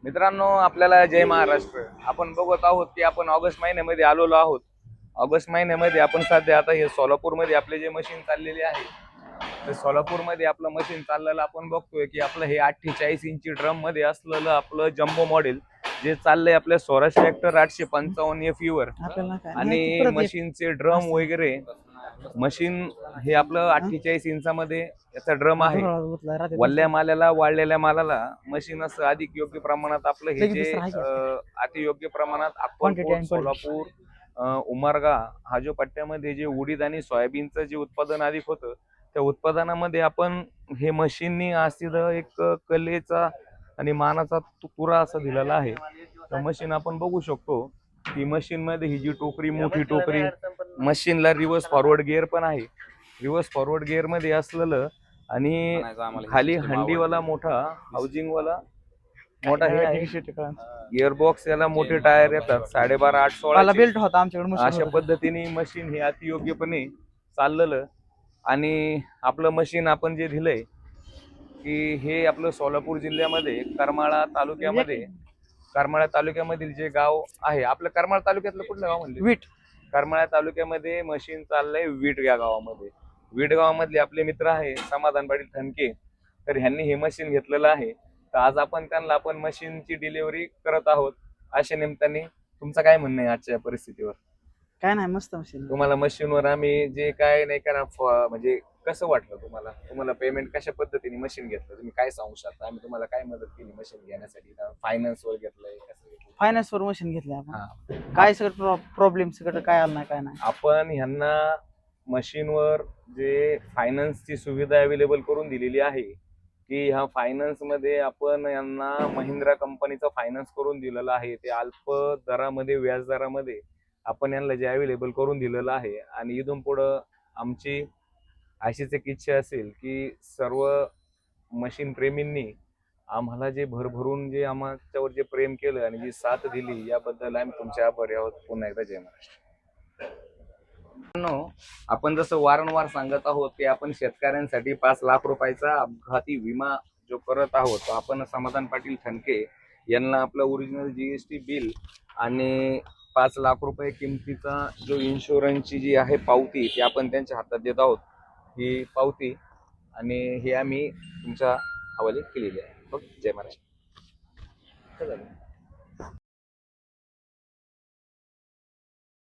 मित्रांनो, आपल्याला जय महाराष्ट्र. आपण बघत आहोत की आपण ऑगस्ट महिन्यामध्ये आलेलो आहोत. ऑगस्ट महिन्यामध्ये आपण सध्या आता हे सोलापूरमध्ये आपले जे मशीन चाललेले आहे, तर सोलापूरमध्ये आपलं मशीन चाललेलं आपण बघतोय की आपलं हे 48 इंची ड्रम मध्ये असलेलं आपलं जम्बो मॉडेल जे चाललंय आपल्या स्वराज ट्रॅक्टर 855 FE वर. आणि मशीनचे ड्रम वगैरे मशीन हे आपलं 48 इंचामध्ये याचा ड्रम आहे. वल्ल्या मालाला वाळलेल्या मालाला मशीन असं अधिक योग्य प्रमाणात आपलं हे जे अति योग्य प्रमाणात अक्कलकोट, सोलापूर, उमरगा हा जो पट्ट्यामध्ये जे उडीद आणि सोयाबीनचं जे उत्पादन अधिक होतं, त्या उत्पादनामध्ये आपण हे मशीननी असलेलं एक कलेचा आणि मानाचा तुरा असा दिलेला आहे. तर मशीन आपण बघू शकतो की मशीन मध्ये ही जी टोकरी, मोठी टोकरी, मशीनला रिव्हर्स फॉरवर्ड गिअर पण आहे. रिव्हर्स फॉरवर्ड गिअर मध्ये असलेलं आणि खाली हंडीवाला मोठा हाऊसिंगवाला मोठा हे आहे. गिअरबॉक्स याला मोठे टायर येतात 12.5 8 बेल्ट होता आमच्याकडे. अशा पद्धतीने मशीन हे अतियोग्यपणे चाललेलं. आणि आपलं मशीन आपण जे दिलंय की हे आपलं सोलापूर जिल्ह्यामध्ये करमाळा तालुक्यामधील जे गाव आहे, आपलं करमाळा तालुक्यातलं कुठलं गाव म्हणले? वीट. करमाळा तालुक्यामध्ये मशीन चाललंय वीट या गावामध्ये. वीट गावामधले आपले मित्र आहे समाधान पाटील ठणके, तर ह्यांनी हे मशीन घेतलेलं आहे. तर आज आपण त्यांना मशीनची डिलिव्हरी करत आहोत. अशा निमित्ताने तुमचं काय म्हणणं आहे आजच्या परिस्थितीवर? काय नाही, मस्त मशीन. तुम्हाला मशीनवर आम्ही जे काय नाही करा म्हणजे कसं वाटलं तुम्हाला? तुम्हाला पेमेंट कशा पद्धतीने मशीन घेतलं, तुम्ही काय सांगू शकता? आम्ही तुम्हाला काय मदत केली मशीन घेण्यासाठी? फायनान्स वर घेतलंय, कसं घेतलं? फायनान्स वर मशीन घेतले आपण. काय सगळं प्रॉब्लेम सगळं काय आलं नाही, काय नाही. आपण ह्यांना मशीनवर जे फायनान्सची सुविधा अवेलेबल करून दिलेली आहे की ह्या फायनान्स मध्ये आपण यांना महिंद्रा कंपनीचा फायनान्स करून दिलेला आहे. ते अल्प दरामध्ये, व्याज दरामध्ये आपण यांना जे अवेलेबल करून दिलेलं आहे. आणि इथून पुढं आमची अशीच एक इच्छा असेल की सर्व मशीन प्रेमींनी आम्हाला जे भरभरून जे आमच्यावर जे प्रेम केलं आणि जी साथ दिली, याबद्दल आम्ही तुमचे आभारी आहोत. पुन्हा एकदा जय महाराष्ट्र. आपण जसं वारंवार सांगत आहोत की आपण शेतकऱ्यांसाठी 5 लाख रुपयाचा अपघाती विमा जो करत आहोत, आपण समाधान पाटील ठणके यांना आपलं ओरिजिनल GST बिल आणि 5 लाख रुपये किमतीचा जो इन्शुरन्सची जी आहे पावती, ती आपण त्यांच्या हातात देत आहोत. ही पावती आणि हे आम्ही तुमच्या हवाले केलेली आहे. जय महाराष्ट्र.